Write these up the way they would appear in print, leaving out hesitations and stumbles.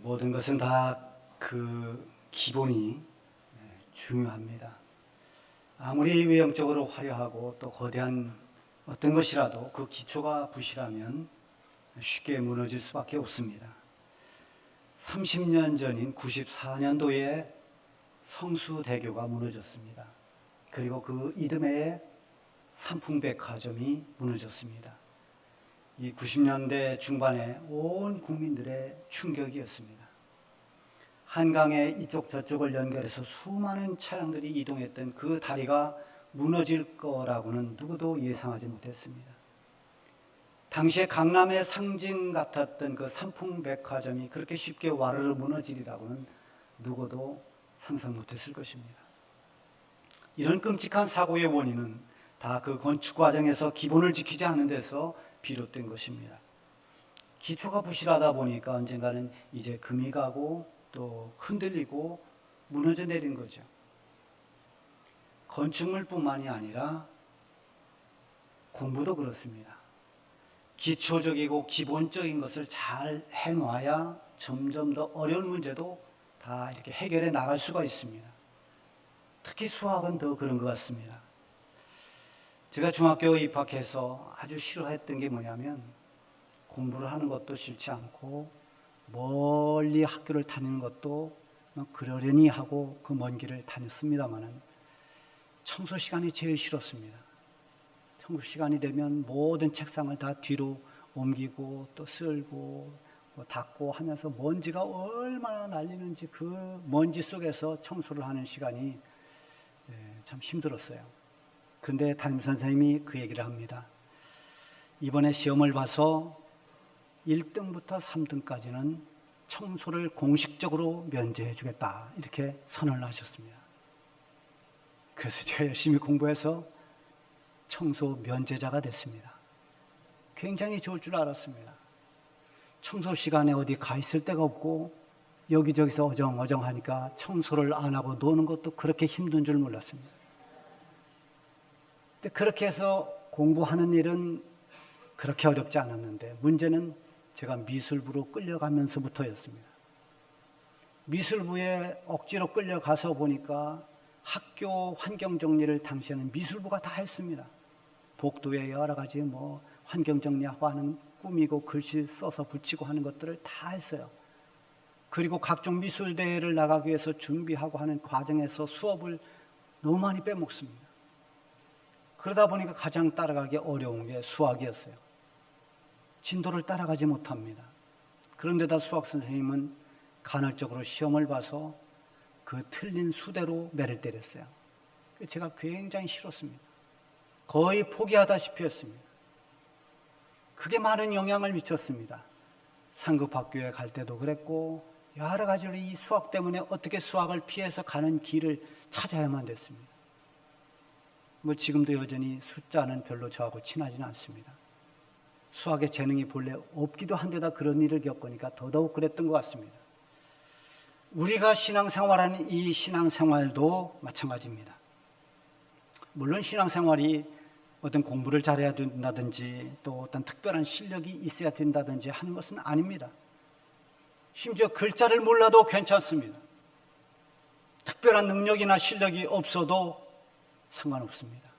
모든 것은 다 그 기본이 중요합니다. 아무리 외형적으로 화려하고 또 거대한 어떤 것이라도 그 기초가 부실하면 쉽게 무너질 수밖에 없습니다. 30년 전인 94년도에 성수대교가 무너졌습니다. 그리고 그 이듬해에 삼풍백화점이 무너졌습니다. 이 90년대 중반에 온 국민들의 충격이었습니다. 한강의 이쪽 저쪽을 연결해서 수많은 차량들이 이동했던 그 다리가 무너질 거라고는 누구도 예상하지 못했습니다. 당시에 강남의 상징 같았던 그 삼풍백화점이 그렇게 쉽게 와르르 무너지리라고는 누구도 상상 못했을 것입니다. 이런 끔찍한 사고의 원인은 다 그 건축 과정에서 기본을 지키지 않는 데서 비롯된 것입니다. 기초가 부실하다 보니까 언젠가는 이제 금이 가고 또 흔들리고 무너져 내린 거죠. 건축물뿐만이 아니라 공부도 그렇습니다. 기초적이고 기본적인 것을 잘 해놔야 점점 더 어려운 문제도 다 이렇게 해결해 나갈 수가 있습니다. 특히 수학은 더 그런 것 같습니다. 제가 중학교에 입학해서 아주 싫어했던 게 뭐냐면 공부를 하는 것도 싫지 않고 멀리 학교를 다니는 것도 그러려니 하고 그 먼 길을 다녔습니다마는 청소 시간이 제일 싫었습니다. 청소 시간이 되면 모든 책상을 다 뒤로 옮기고 또 쓸고 닦고 하면서 먼지가 얼마나 날리는지 그 먼지 속에서 청소를 하는 시간이 참 힘들었어요. 근데 담임선생님이 그 얘기를 합니다. 이번에 시험을 봐서 1등부터 3등까지는 청소를 공식적으로 면제해 주겠다 이렇게 선언을 하셨습니다. 그래서 제가 열심히 공부해서 청소 면제자가 됐습니다. 굉장히 좋을 줄 알았습니다. 청소 시간에 어디 가 있을 데가 없고 여기저기서 어정어정하니까 청소를 안 하고 노는 것도 그렇게 힘든 줄 몰랐습니다. 근데 그렇게 해서 공부하는 일은 그렇게 어렵지 않았는데 문제는 제가 미술부로 끌려가면서부터였습니다. 미술부에 억지로 끌려가서 보니까 학교 환경 정리를 당시에는 미술부가 다 했습니다. 복도에 여러 가지 환경 정리하고 하는 꾸미고 글씨 써서 붙이고 하는 것들을 다 했어요. 그리고 각종 미술 대회를 나가기 위해서 준비하고 하는 과정에서 수업을 너무 많이 빼먹습니다. 그러다 보니까 가장 따라가기 어려운 게 수학이었어요. 진도를 따라가지 못합니다. 그런데다 수학 선생님은 간헐적으로 시험을 봐서 그 틀린 수대로 매를 때렸어요. 제가 굉장히 싫었습니다. 거의 포기하다시피 했습니다. 그게 많은 영향을 미쳤습니다. 상급 학교에 갈 때도 그랬고 여러 가지로 이 수학 때문에 어떻게 수학을 피해서 가는 길을 찾아야만 됐습니다. 지금도 여전히 숫자는 별로 저하고 친하지는 않습니다. 수학에 재능이 본래 없기도 한데다 그런 일을 겪으니까 더더욱 그랬던 것 같습니다. 우리가 신앙생활하는 이 신앙생활도 마찬가지입니다. 물론 신앙생활이 어떤 공부를 잘해야 된다든지 또 어떤 특별한 실력이 있어야 된다든지 하는 것은 아닙니다. 심지어 글자를 몰라도 괜찮습니다. 특별한 능력이나 실력이 없어도 상관없습니다.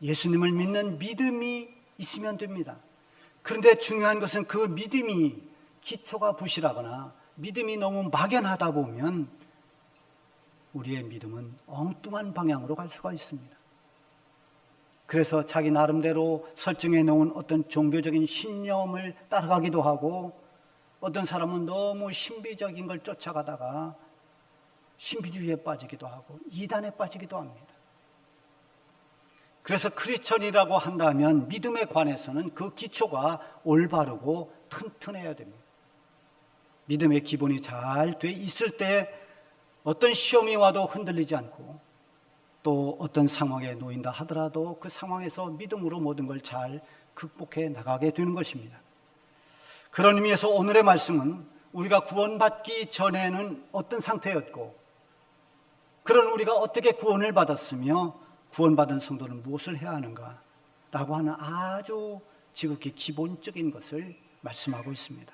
예수님을 믿는 믿음이 있으면 됩니다. 그런데 중요한 것은 그 믿음이 기초가 부실하거나 믿음이 너무 막연하다 보면 우리의 믿음은 엉뚱한 방향으로 갈 수가 있습니다. 그래서 자기 나름대로 설정해 놓은 어떤 종교적인 신념을 따라가기도 하고 어떤 사람은 너무 신비적인 걸 쫓아가다가 신비주의에 빠지기도 하고 이단에 빠지기도 합니다. 그래서 크리스천이라고 한다면 믿음에 관해서는 그 기초가 올바르고 튼튼해야 됩니다. 믿음의 기본이 잘 돼 있을 때 어떤 시험이 와도 흔들리지 않고 또 어떤 상황에 놓인다 하더라도 그 상황에서 믿음으로 모든 걸 잘 극복해 나가게 되는 것입니다. 그런 의미에서 오늘의 말씀은 우리가 구원받기 전에는 어떤 상태였고 그런 우리가 어떻게 구원을 받았으며 구원받은 성도는 무엇을 해야 하는가 라고 하는 아주 지극히 기본적인 것을 말씀하고 있습니다.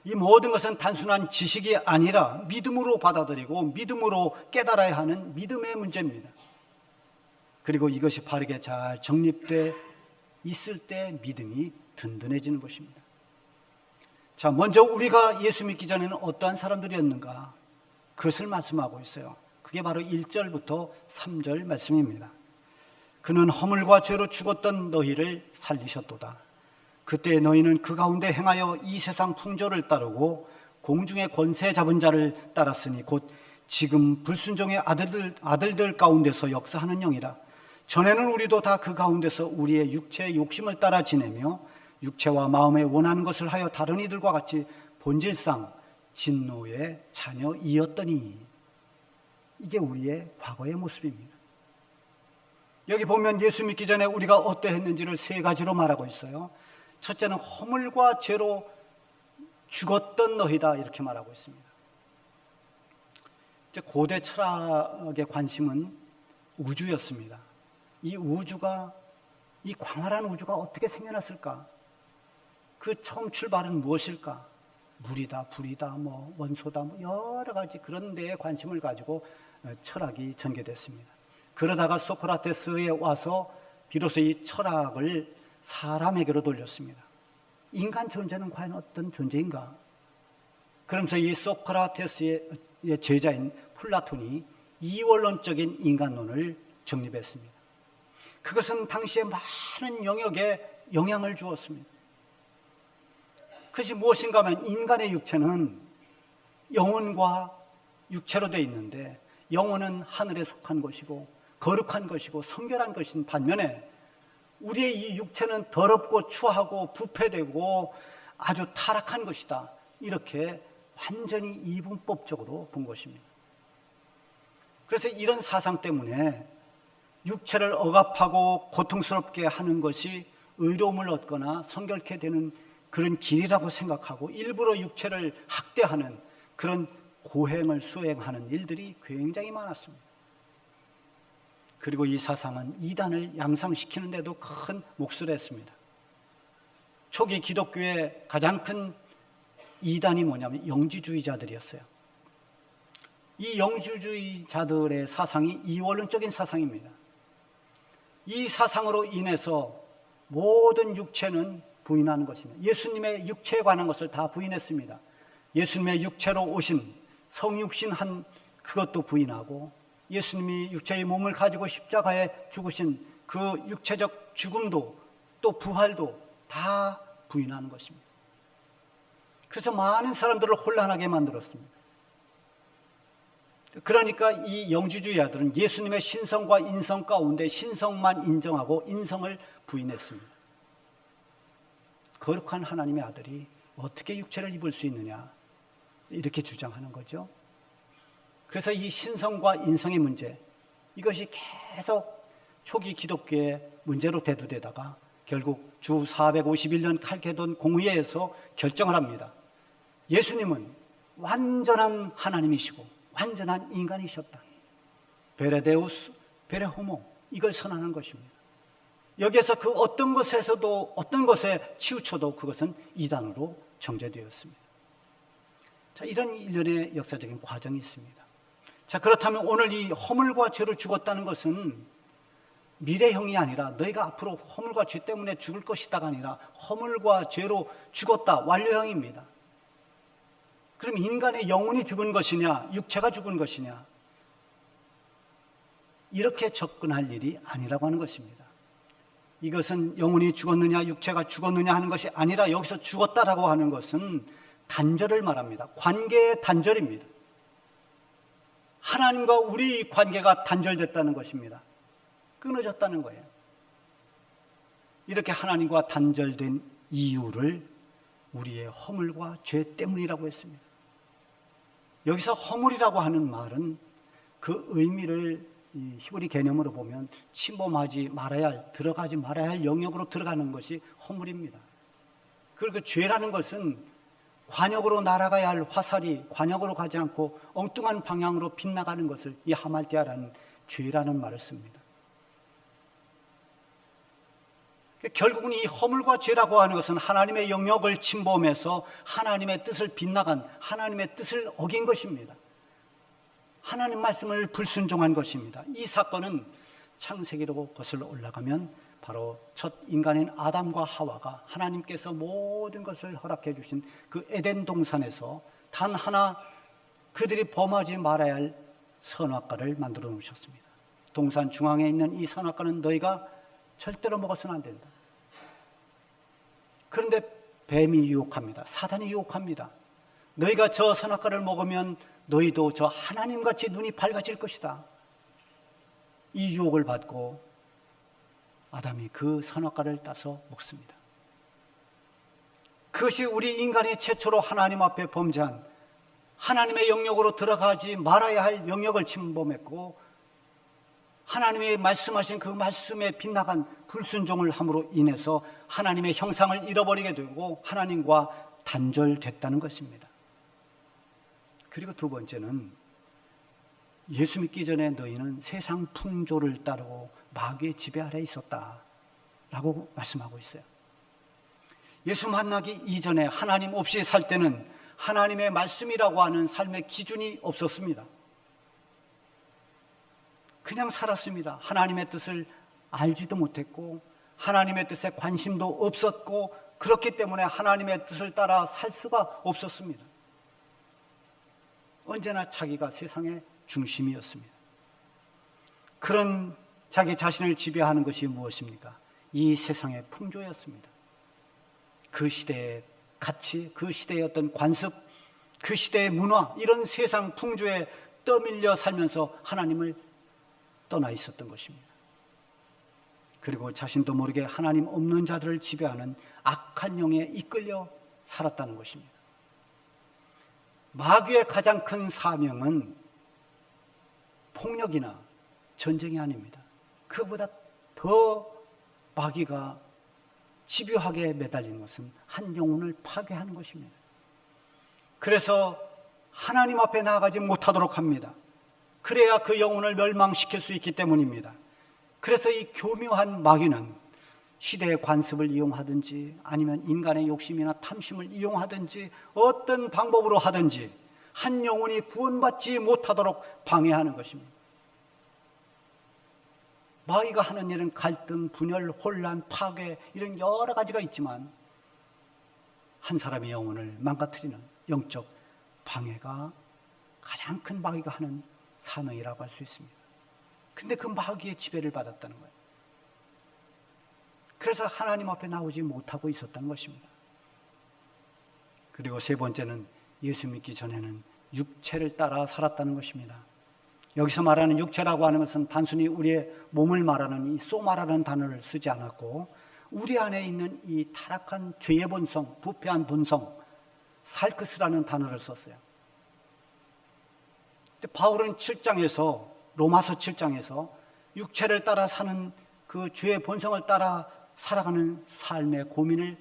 이 모든 것은 단순한 지식이 아니라 믿음으로 받아들이고 믿음으로 깨달아야 하는 믿음의 문제입니다. 그리고 이것이 바르게 잘 정립돼 있을 때 믿음이 든든해지는 것입니다. 자, 먼저 우리가 예수 믿기 전에는 어떠한 사람들이었는가? 그것을 말씀하고 있어요. 그게 바로 1절부터 3절 말씀입니다. 그는 허물과 죄로 죽었던 너희를 살리셨도다. 그때 너희는 그 가운데 행하여 이 세상 풍조를 따르고 공중의 권세 잡은 자를 따랐으니 곧 지금 불순종의 아들들 가운데서 역사하는 영이라. 전에는 우리도 다 그 가운데서 우리의 육체의 욕심을 따라 지내며 육체와 마음에 원하는 것을 하여 다른 이들과 같이 본질상 진노의 자녀이었더니. 이게 우리의 과거의 모습입니다. 여기 보면 예수 믿기 전에 우리가 어떠했는지를 세 가지로 말하고 있어요. 첫째는 허물과 죄로 죽었던 너희다, 이렇게 말하고 있습니다. 고대 철학의 관심은 우주였습니다. 이 우주가, 이 광활한 우주가 어떻게 생겨났을까? 그 처음 출발은 무엇일까? 물이다, 불이다, 원소다, 여러 가지 그런 데에 관심을 가지고 철학이 전개됐습니다. 그러다가 소크라테스에 와서 비로소 이 철학을 사람에게로 돌렸습니다. 인간 존재는 과연 어떤 존재인가? 그러면서 이 소크라테스의 제자인 플라톤이 이원론적인 인간론을 정립했습니다. 그것은 당시에 많은 영역에 영향을 주었습니다. 그것이 무엇인가 하면 인간의 육체는 영혼과 육체로 되어 있는데 영혼은 하늘에 속한 것이고 거룩한 것이고 성결한 것인 반면에 우리의 이 육체는 더럽고 추하고 부패되고 아주 타락한 것이다. 이렇게 완전히 이분법적으로 본 것입니다. 그래서 이런 사상 때문에 육체를 억압하고 고통스럽게 하는 것이 의로움을 얻거나 성결케 되는 그런 길이라고 생각하고 일부러 육체를 학대하는 그런 고행을 수행하는 일들이 굉장히 많았습니다. 그리고 이 사상은 이단을 양상시키는 데도 큰 몫을 했습니다. 초기 기독교의 가장 큰 이단이 뭐냐면 영지주의자들이었어요. 이 영지주의자들의 사상이 이원론적인 사상입니다. 이 사상으로 인해서 모든 육체는 부인하는 것입니다. 예수님의 육체에 관한 것을 다 부인했습니다. 예수님의 육체로 오신 성육신한 그것도 부인하고 예수님이 육체의 몸을 가지고 십자가에 죽으신 그 육체적 죽음도 또 부활도 다 부인하는 것입니다. 그래서 많은 사람들을 혼란하게 만들었습니다. 그러니까 이 영지주의자들은 예수님의 신성과 인성 가운데 신성만 인정하고 인성을 부인했습니다. 거룩한 하나님의 아들이 어떻게 육체를 입을 수 있느냐, 이렇게 주장하는 거죠. 그래서 이 신성과 인성의 문제, 이것이 계속 초기 기독교의 문제로 대두되다가 결국 주 451년 칼케돈 공의회에서 결정을 합니다. 예수님은 완전한 하나님이시고 완전한 인간이셨다. 베레데우스, 베레호모, 이걸 선언하는 것입니다. 여기에서 그 어떤 것에서도 어떤 것에 치우쳐도 그것은 이단으로 정죄되었습니다. 자, 이런 일련의 역사적인 과정이 있습니다. 자, 그렇다면 오늘 이 허물과 죄로 죽었다는 것은 미래형이 아니라 너희가 앞으로 허물과 죄 때문에 죽을 것이다가 아니라 허물과 죄로 죽었다, 완료형입니다. 그럼 인간의 영혼이 죽은 것이냐, 육체가 죽은 것이냐, 이렇게 접근할 일이 아니라고 하는 것입니다. 이것은 영혼이 죽었느냐 육체가 죽었느냐 하는 것이 아니라 여기서 죽었다라고 하는 것은 단절을 말합니다. 관계의 단절입니다. 하나님과 우리 관계가 단절됐다는 것입니다. 끊어졌다는 거예요. 이렇게 하나님과 단절된 이유를 우리의 허물과 죄 때문이라고 했습니다. 여기서 허물이라고 하는 말은 그 의미를 히브리 개념으로 보면 침범하지 말아야 할, 들어가지 말아야 할 영역으로 들어가는 것이 허물입니다. 그리고 죄라는 것은 관역으로 날아가야 할 화살이 관역으로 가지 않고 엉뚱한 방향으로 빗나가는 것을 이 하말티아라는 죄라는 말을 씁니다. 결국은 이 허물과 죄라고 하는 것은 하나님의 영역을 침범해서 하나님의 뜻을 빗나간, 하나님의 뜻을 어긴 것입니다. 하나님 말씀을 불순종한 것입니다. 이 사건은 창세기로 거슬러 올라가면 바로 첫 인간인 아담과 하와가 하나님께서 모든 것을 허락해 주신 그 에덴 동산에서 단 하나 그들이 범하지 말아야 할 선악과를 만들어 놓으셨습니다. 동산 중앙에 있는 이 선악과는 너희가 절대로 먹어서는 안 된다. 그런데 뱀이 유혹합니다. 사단이 유혹합니다. 너희가 저 선악과를 먹으면 너희도 저 하나님같이 눈이 밝아질 것이다. 이 유혹을 받고 아담이 그 선악과를 따서 먹습니다. 그것이 우리 인간이 최초로 하나님 앞에 범죄한, 하나님의 영역으로 들어가지 말아야 할 영역을 침범했고, 하나님이 말씀하신 그 말씀에 빗나간 불순종을 함으로 인해서 하나님의 형상을 잃어버리게 되고 하나님과 단절됐다는 것입니다. 그리고 두 번째는 예수 믿기 전에 너희는 세상 풍조를 따르고 마귀의 지배 아래 있었다라고 말씀하고 있어요. 예수 만나기 이전에 하나님 없이 살 때는 하나님의 말씀이라고 하는 삶의 기준이 없었습니다. 그냥 살았습니다. 하나님의 뜻을 알지도 못했고 하나님의 뜻에 관심도 없었고 그렇기 때문에 하나님의 뜻을 따라 살 수가 없었습니다. 언제나 자기가 세상의 중심이었습니다. 그런 자기 자신을 지배하는 것이 무엇입니까? 이 세상의 풍조였습니다. 그 시대의 가치, 그 시대의 어떤 관습, 그 시대의 문화, 이런 세상 풍조에 떠밀려 살면서 하나님을 떠나 있었던 것입니다. 그리고 자신도 모르게 하나님 없는 자들을 지배하는 악한 영에 이끌려 살았다는 것입니다. 마귀의 가장 큰 사명은 폭력이나 전쟁이 아닙니다. 그보다 더 마귀가 집요하게 매달리는 것은 한 영혼을 파괴하는 것입니다. 그래서 하나님 앞에 나아가지 못하도록 합니다. 그래야 그 영혼을 멸망시킬 수 있기 때문입니다. 그래서 이 교묘한 마귀는 시대의 관습을 이용하든지 아니면 인간의 욕심이나 탐심을 이용하든지 어떤 방법으로 하든지 한 영혼이 구원받지 못하도록 방해하는 것입니다. 마귀가 하는 일은 갈등, 분열, 혼란, 파괴 이런 여러 가지가 있지만 한 사람의 영혼을 망가뜨리는 영적 방해가 가장 큰 마귀가 하는 사명이라고 할 수 있습니다. 근데 그 마귀의 지배를 받았다는 거예요. 그래서 하나님 앞에 나오지 못하고 있었다는 것입니다. 그리고 세 번째는 예수 믿기 전에는 육체를 따라 살았다는 것입니다. 여기서 말하는 육체라고 하는 것은 단순히 우리의 몸을 말하는 이 소마라는 단어를 쓰지 않았고 우리 안에 있는 이 타락한 죄의 본성, 부패한 본성, 살크스라는 단어를 썼어요. 바울은 7장에서 로마서 7장에서 육체를 따라 사는 그 죄의 본성을 따라 살아가는 삶의 고민을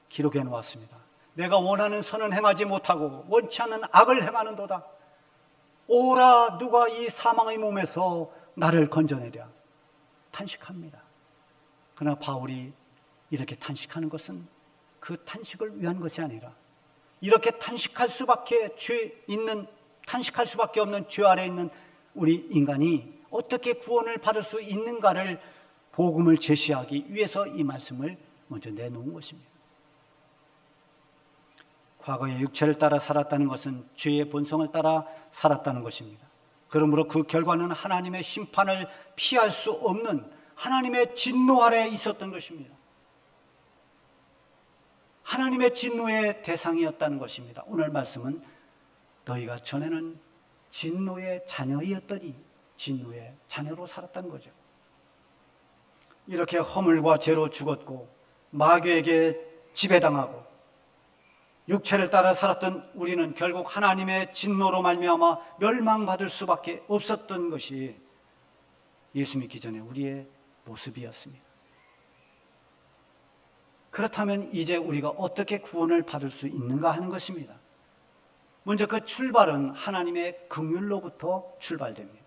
기록해 놓았습니다. 내가 원하는 선은 행하지 못하고 원치 않는 악을 행하는도다. 오라 누가 이 사망의 몸에서 나를 건져내랴. 탄식합니다. 그러나 바울이 이렇게 탄식하는 것은 그 탄식을 위한 것이 아니라 이렇게 탄식할 수밖에 탄식할 수밖에 없는 죄 아래 있는 우리 인간이 어떻게 구원을 받을 수 있는가를 복음을 제시하기 위해서 이 말씀을 먼저 내놓은 것입니다. 과거에 육체를 따라 살았다는 것은 죄의 본성을 따라 살았다는 것입니다. 그러므로 그 결과는 하나님의 심판을 피할 수 없는 하나님의 진노 아래 있었던 것입니다. 하나님의 진노의 대상이었다는 것입니다. 오늘 말씀은 너희가 전에는 진노의 자녀이었더니 진노의 자녀로 살았다는 거죠. 이렇게 허물과 죄로 죽었고 마귀에게 지배당하고 육체를 따라 살았던 우리는 결국 하나님의 진노로 말미암아 멸망받을 수밖에 없었던 것이 예수 믿기 전에 우리의 모습이었습니다. 그렇다면 이제 우리가 어떻게 구원을 받을 수 있는가 하는 것입니다. 먼저 그 출발은 하나님의 긍휼로부터 출발됩니다.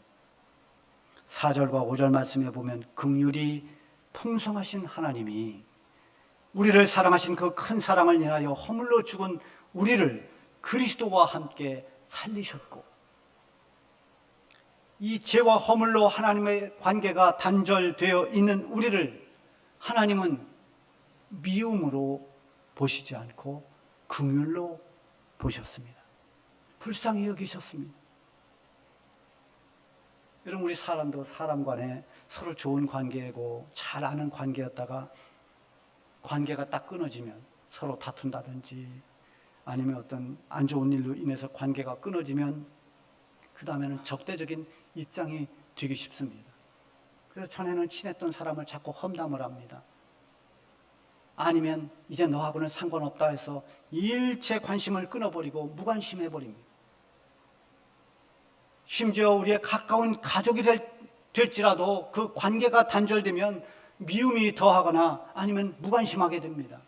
4절과 5절 말씀에 보면 긍휼이 풍성하신 하나님이 우리를 사랑하신 그 큰 사랑을 인하여 허물로 죽은 우리를 그리스도와 함께 살리셨고, 이 죄와 허물로 하나님의 관계가 단절되어 있는 우리를 하나님은 미움으로 보시지 않고 긍휼로 보셨습니다. 불쌍히 여기셨습니다. 여러분, 우리 사람도 사람 간에 서로 좋은 관계고 잘 아는 관계였다가 관계가 딱 끊어지면 서로 다툰다든지 아니면 어떤 안 좋은 일로 인해서 관계가 끊어지면 그 다음에는 적대적인 입장이 되기 쉽습니다. 그래서 전에는 친했던 사람을 자꾸 험담을 합니다. 아니면 이제 너하고는 상관없다 해서 일체 관심을 끊어버리고 무관심해버립니다. 심지어 우리의 가까운 가족이 될지라도 그 관계가 단절되면 미움이 더하거나 아니면 무관심하게 됩니다.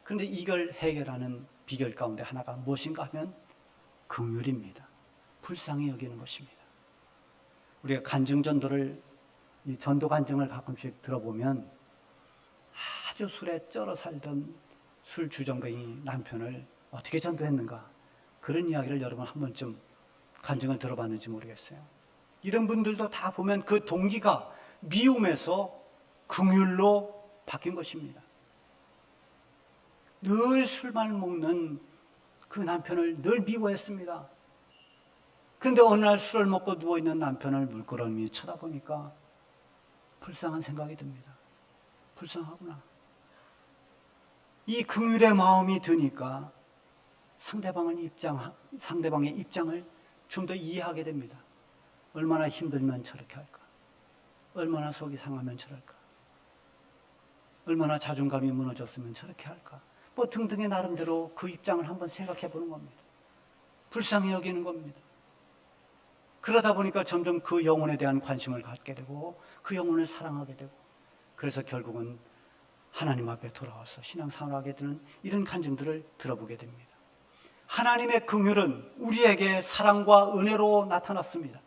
그런데 이걸 해결하는 비결 가운데 하나가 무엇인가 하면 긍휼입니다. 불쌍히 여기는 것입니다. 우리가 간증전도를, 이 전도 간증을 가끔씩 들어보면 아주 술에 쩔어 살던 술 주정뱅이 남편을 어떻게 전도했는가, 그런 이야기를 여러분 한 번쯤 간증을 들어봤는지 모르겠어요. 이런 분들도 다 보면 그 동기가 미움에서 긍휼로 바뀐 것입니다. 늘 술만 먹는 그 남편을 늘 미워했습니다. 그런데 어느 날 술을 먹고 누워있는 남편을 물끄러미 쳐다보니까 불쌍한 생각이 듭니다. 불쌍하구나. 이 긍휼의 마음이 드니까 상대방의 입장을 좀 더 이해하게 됩니다. 얼마나 힘들면 저렇게 할까? 얼마나 속이 상하면 저럴까? 얼마나 자존감이 무너졌으면 저렇게 할까? 뭐 등등의 나름대로 그 입장을 한번 생각해 보는 겁니다. 불쌍히 여기는 겁니다. 그러다 보니까 점점 그 영혼에 대한 관심을 갖게 되고 그 영혼을 사랑하게 되고, 그래서 결국은 하나님 앞에 돌아와서 신앙생활을 하게 되는 이런 간증들을 들어보게 됩니다. 하나님의 긍휼은 우리에게 사랑과 은혜로 나타났습니다.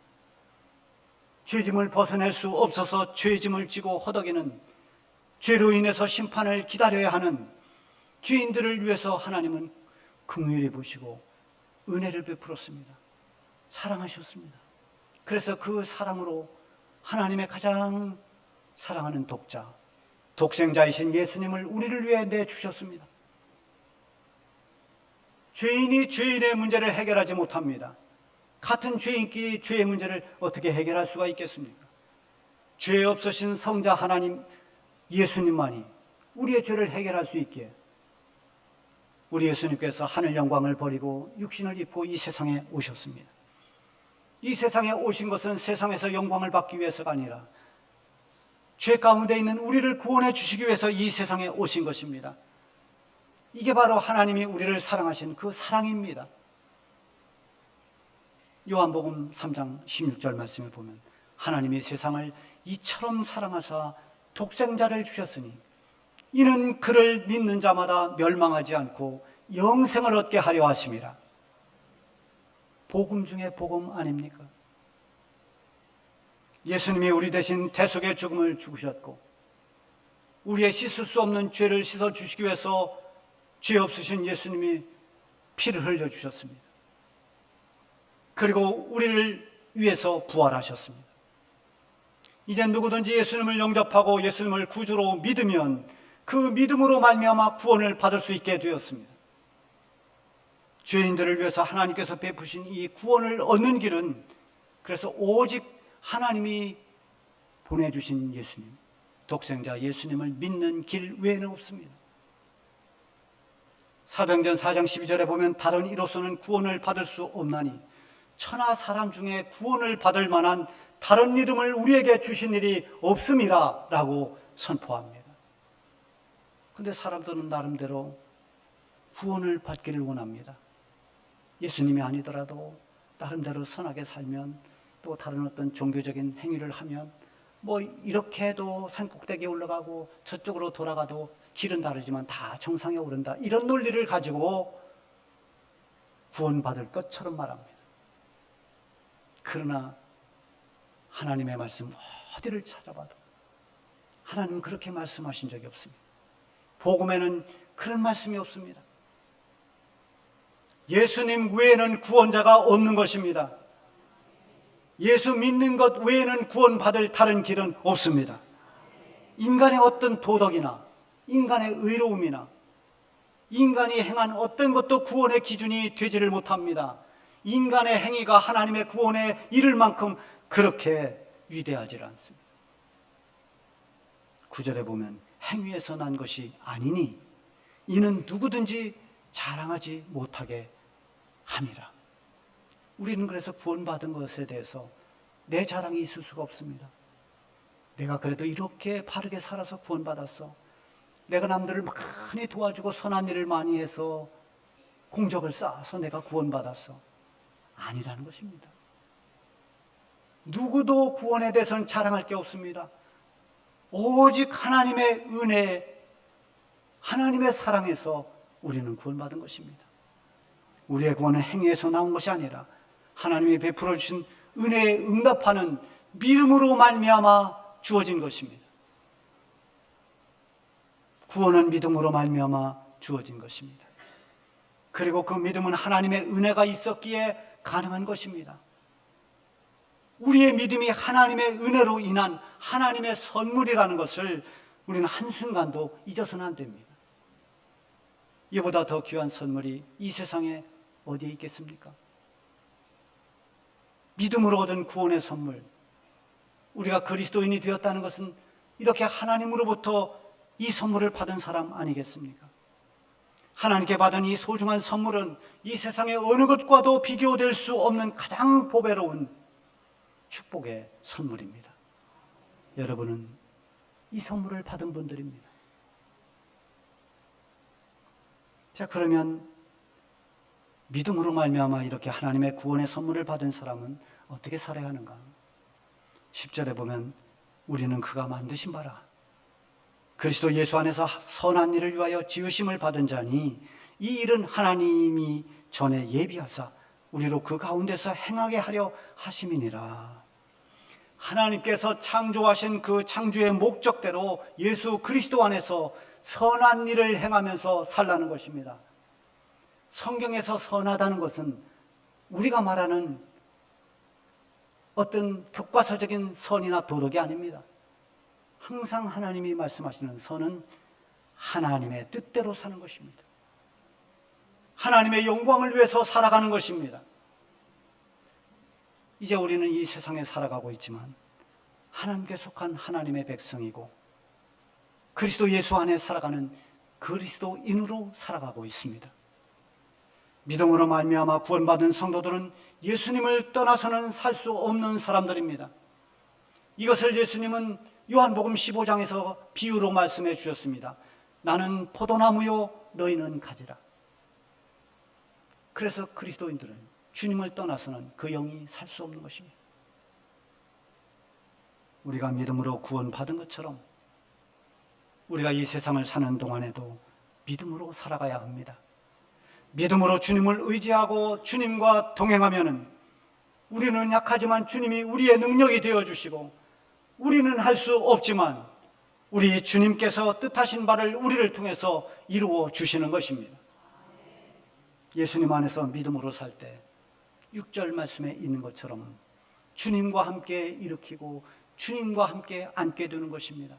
죄짐을 벗어낼 수 없어서 죄짐을 지고 허덕이는, 죄로 인해서 심판을 기다려야 하는 죄인들을 위해서 하나님은 긍휼히 보시고 은혜를 베풀었습니다. 사랑하셨습니다. 그래서 그 사랑으로 하나님의 가장 사랑하는 독생자이신 예수님을 우리를 위해 내주셨습니다. 죄인이 죄인의 문제를 해결하지 못합니다. 같은 죄인끼리 죄의 문제를 어떻게 해결할 수가 있겠습니까? 죄 없으신 성자 하나님 예수님만이 우리의 죄를 해결할 수 있기에 우리 예수님께서 하늘 영광을 버리고 육신을 입고 이 세상에 오셨습니다. 이 세상에 오신 것은 세상에서 영광을 받기 위해서가 아니라 죄 가운데 있는 우리를 구원해 주시기 위해서 이 세상에 오신 것입니다. 이게 바로 하나님이 우리를 사랑하신 그 사랑입니다. 요한복음 3장 16절 말씀을 보면 하나님이 세상을 이처럼 사랑하사 독생자를 주셨으니 이는 그를 믿는 자마다 멸망하지 않고 영생을 얻게 하려 하심이라. 복음 중에 복음 아닙니까? 예수님이 우리 대신 대속의 죽음을 죽으셨고 우리의 씻을 수 없는 죄를 씻어주시기 위해서 죄 없으신 예수님이 피를 흘려주셨습니다. 그리고 우리를 위해서 부활하셨습니다. 이제 누구든지 예수님을 영접하고 예수님을 구주로 믿으면 그 믿음으로 말미암아 구원을 받을 수 있게 되었습니다. 죄인들을 위해서 하나님께서 베푸신 이 구원을 얻는 길은 그래서 오직 하나님이 보내주신 예수님, 독생자 예수님을 믿는 길 외에는 없습니다. 사도행전 4장 12절에 보면 다른 이로서는 구원을 받을 수 없나니 천하 사람 중에 구원을 받을 만한 다른 이름을 우리에게 주신 일이 없음이라 라고 선포합니다. 그런데 사람들은 나름대로 구원을 받기를 원합니다. 예수님이 아니더라도 나름대로 선하게 살면, 또 다른 어떤 종교적인 행위를 하면 뭐 이렇게 해도 산꼭대기에 올라가고 저쪽으로 돌아가도 길은 다르지만 다 정상에 오른다, 이런 논리를 가지고 구원받을 것처럼 말합니다. 그러나 하나님의 말씀 어디를 찾아봐도 하나님은 그렇게 말씀하신 적이 없습니다. 복음에는 그런 말씀이 없습니다. 예수님 외에는 구원자가 없는 것입니다. 예수 믿는 것 외에는 구원받을 다른 길은 없습니다. 인간의 어떤 도덕이나 인간의 의로움이나 인간이 행한 어떤 것도 구원의 기준이 되지를 못합니다. 인간의 행위가 하나님의 구원에 이를 만큼 그렇게 위대하지 않습니다. 9절에 보면 행위에서 난 것이 아니니 이는 누구든지 자랑하지 못하게 함이라. 우리는 그래서 구원받은 것에 대해서 내 자랑이 있을 수가 없습니다. 내가 그래도 이렇게 바르게 살아서 구원받았어. 내가 남들을 많이 도와주고 선한 일을 많이 해서 공적을 쌓아서 내가 구원받았어. 아니라는 것입니다. 누구도 구원에 대해서는 자랑할 게 없습니다. 오직 하나님의 은혜, 하나님의 사랑에서 우리는 구원받은 것입니다. 우리의 구원은 행위에서 나온 것이 아니라 하나님이 베풀어 주신 은혜에 응답하는 믿음으로 말미암아 주어진 것입니다. 구원은 믿음으로 말미암아 주어진 것입니다. 그리고 그 믿음은 하나님의 은혜가 있었기에 가능한 것입니다. 우리의 믿음이 하나님의 은혜로 인한 하나님의 선물이라는 것을 우리는 한순간도 잊어서는 안 됩니다. 이보다 더 귀한 선물이 이 세상에 어디에 있겠습니까? 믿음으로 얻은 구원의 선물, 우리가 그리스도인이 되었다는 것은 이렇게 하나님으로부터 이 선물을 받은 사람 아니겠습니까? 하나님께 받은 이 소중한 선물은 이 세상의 어느 것과도 비교될 수 없는 가장 보배로운 축복의 선물입니다. 여러분은 이 선물을 받은 분들입니다. 자, 그러면 믿음으로 말미암아 이렇게 하나님의 구원의 선물을 받은 사람은 어떻게 살아야 하는가? 10절에 보면 우리는 그가 만드신 바라 그리스도 예수 안에서 선한 일을 위하여 지으심을 받은 자니 이 일은 하나님이 전에 예비하사 우리로 그 가운데서 행하게 하려 하심이니라. 하나님께서 창조하신 그 창조의 목적대로 예수 그리스도 안에서 선한 일을 행하면서 살라는 것입니다. 성경에서 선하다는 것은 우리가 말하는 어떤 교과서적인 선이나 도덕이 아닙니다. 항상 하나님이 말씀하시는 선은 하나님의 뜻대로 사는 것입니다. 하나님의 영광을 위해서 살아가는 것입니다. 이제 우리는 이 세상에 살아가고 있지만 하나님께 속한 하나님의 백성이고 그리스도 예수 안에 살아가는 그리스도인으로 살아가고 있습니다. 믿음으로 말미암아 구원받은 성도들은 예수님을 떠나서는 살 수 없는 사람들입니다. 이것을 예수님은 요한복음 15장에서 비유로 말씀해 주셨습니다. 나는 포도나무요 너희는 가지라. 그래서 그리스도인들은 주님을 떠나서는 그 영이 살 수 없는 것입니다. 우리가 믿음으로 구원받은 것처럼 우리가 이 세상을 사는 동안에도 믿음으로 살아가야 합니다. 믿음으로 주님을 의지하고 주님과 동행하면은 우리는 약하지만 주님이 우리의 능력이 되어주시고 우리는 할 수 없지만 우리 주님께서 뜻하신 바를 우리를 통해서 이루어 주시는 것입니다. 예수님 안에서 믿음으로 살 때 6절 말씀에 있는 것처럼 주님과 함께 일으키고 주님과 함께 앉게 되는 것입니다.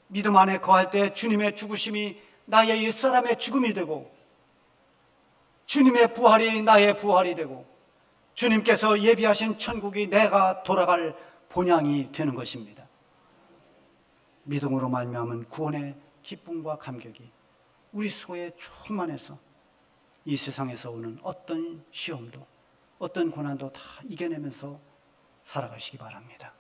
믿음 안에 거할 때 주님의 죽으심이 나의 옛사람의 죽음이 되고 주님의 부활이 나의 부활이 되고 주님께서 예비하신 천국이 내가 돌아갈 본향이 되는 것입니다. 믿음으로 말미암은 구원의 기쁨과 감격이 우리 속에 충만해서 이 세상에서 오는 어떤 시험도 어떤 고난도 다 이겨내면서 살아가시기 바랍니다.